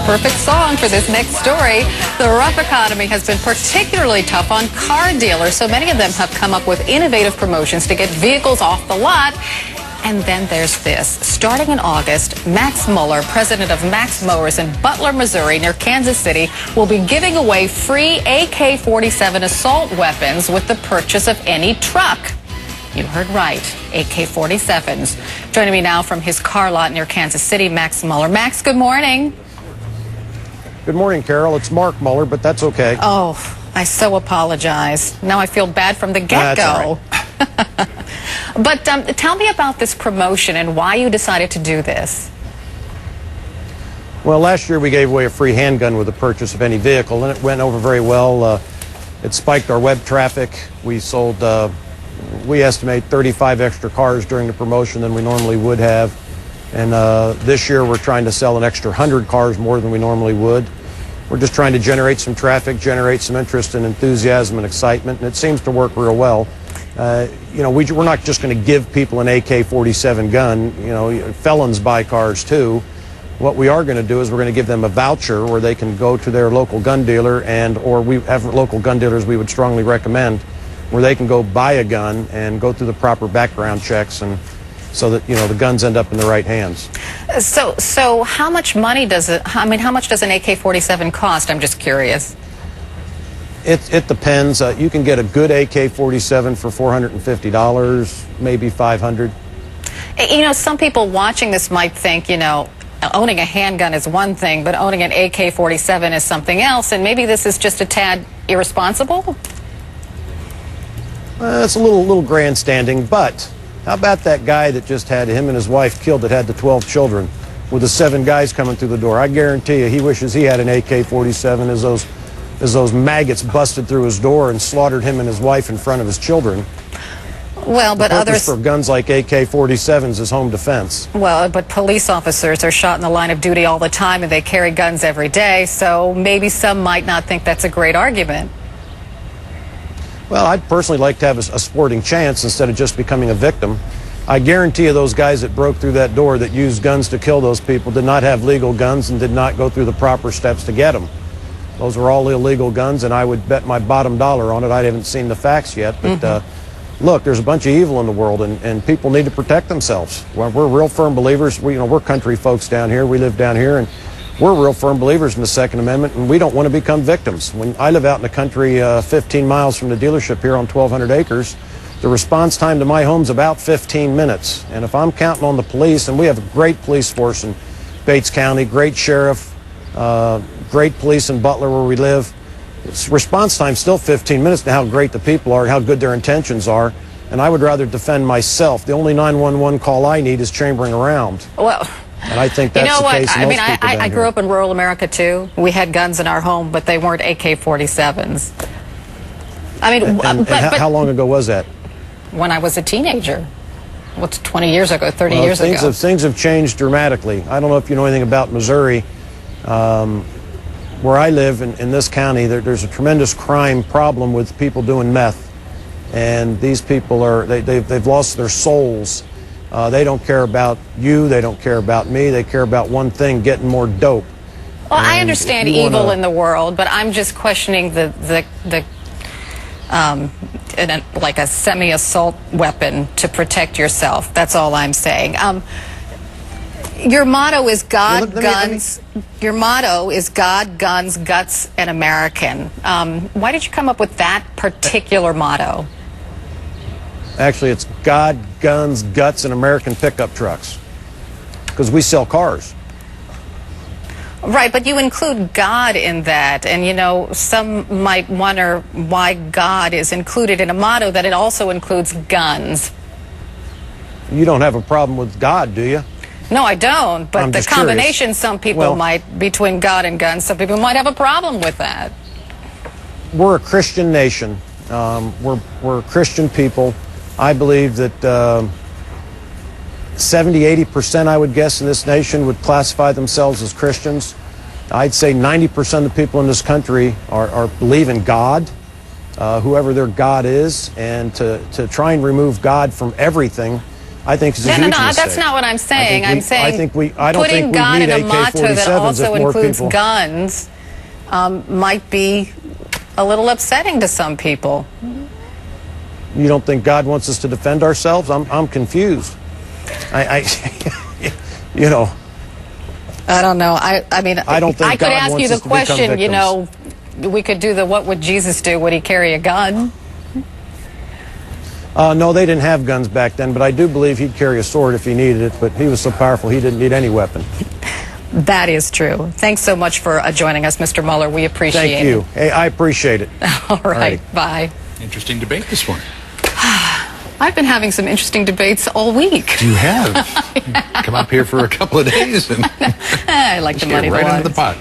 perfect song for this next story. The rough economy has been particularly tough on car dealers, so many of them have come up with innovative promotions to get vehicles off the lot. And then there's this. Starting in August, Max Muller, president of Max Mowers in Butler, Missouri, near Kansas City, will be giving away free AK-47 assault weapons with the purchase of any truck. You heard right, AK-47s. Joining me now from his car lot near Kansas City, Max Muller. Max, good morning. Good morning, Carol. It's Mark Muller, but that's okay. Oh, I so apologize. Now I feel bad from the get-go. But tell me about this promotion and why you decided to do this. Well, last year we gave away a free handgun with the purchase of any vehicle, and it went over very well. It spiked our web traffic. We sold, we estimate 35 extra cars during the promotion than we normally would have. And this year we're trying to sell an extra 100 cars more than we normally would. We're just trying to generate some traffic, generate some interest and enthusiasm and excitement, and it seems to work real well. You know, we're not just going to give people an AK-47 gun. You know, felons buy cars too. What we are going to do is we're going to give them a voucher where they can go to their local gun dealer, or we have local gun dealers we would strongly recommend, where they can go buy a gun and go through the proper background checks, and so that, you know, the guns end up in the right hands. So how much money does it? I mean, how much does an AK-47 cost? I'm just curious. It depends. You can get a good AK-47 for $450, maybe $500. You know, some people watching this might think, you know, owning a handgun is one thing, but owning an AK-47 is something else, and maybe this is just a tad irresponsible? It's a little grandstanding, but how about that guy that just had him and his wife killed that had the 12 children with the 7 guys coming through the door? I guarantee you he wishes he had an AK-47 as those maggots busted through his door and slaughtered him and his wife in front of his children. Well, but the others for guns like AK-47s is home defense. Well, but police officers are shot in the line of duty all the time, and they carry guns every day, so maybe some might not think that's a great argument. Well, I'd personally like to have a sporting chance instead of just becoming a victim. I guarantee you those guys that broke through that door that used guns to kill those people did not have legal guns and did not go through the proper steps to get them. Those were all illegal guns, and I would bet my bottom dollar on it. I haven't seen the facts yet, but look, there's a bunch of evil in the world, and people need to protect themselves. Well, we're real firm believers. We're country folks down here. We live down here, and we're real firm believers in the Second Amendment, and we don't want to become victims. When I live out in the country 15 miles from the dealership here on 1,200 acres, the response time to my home's about 15 minutes. And if I'm counting on the police, and we have a great police force in Bates County, great sheriff, great police in Butler where we live, response time's still 15 minutes to how great the people are, how good their intentions are, and I would rather defend myself. The only 911 call I need is chambering around. Well, and I think that's the case. I mean, I grew up in rural America too. We had guns in our home, but they weren't AK-47s. I mean, how long ago was that? When I was a teenager. What's 20 years ago, 30 years ago? Things have changed dramatically. I don't know if you know anything about Missouri. Where I live in this county, there's a tremendous crime problem with people doing meth, and these people they've lost their souls. They don't care about you, they don't care about me, they care about one thing: getting more dope. Well, I understand evil in the world, but I'm just questioning like a semi-assault weapon to protect yourself. That's all I'm saying. Your motto is God, guns. Your motto is God, guns, guts, and American. Why did you come up with that particular motto? Actually, it's God, guns, guts, and American pickup trucks, because we sell cars. Right, but you include God in that, and you know, some might wonder why God is included in a motto that it also includes guns. You don't have a problem with God, do you? No, I don't, but the combination curious. Some people between God and guns, some people might have a problem with that. We're a Christian nation. We're Christian people. I believe that 70–80%, I would guess, in this nation would classify themselves as Christians. I'd say 90% of the people in this country believe in God, whoever their God is, and to try and remove God from everything, I think is a huge mistake. That's not what I'm saying. I'm saying I don't think putting we God need in a motto that AK-47s also if more includes people. guns might be a little upsetting to some people. You don't think God wants us to defend ourselves? I'm confused. You know. I don't know. I mean, I don't think I could God ask wants you the us to become question. You know, victims. we could do the what would Jesus do? Would he carry a gun? No, they didn't have guns back then, but I do believe he'd carry a sword if he needed it, but he was so powerful he didn't need any weapon. That is true. Thanks so much for joining us, Mr. Muller. We appreciate it. Thank you. Hey, I appreciate it. All right. Bye. Interesting debate this morning. I've been having some interesting debates all week. You have. Come up here for a couple of days and I like to muddy the right waters. into the pot.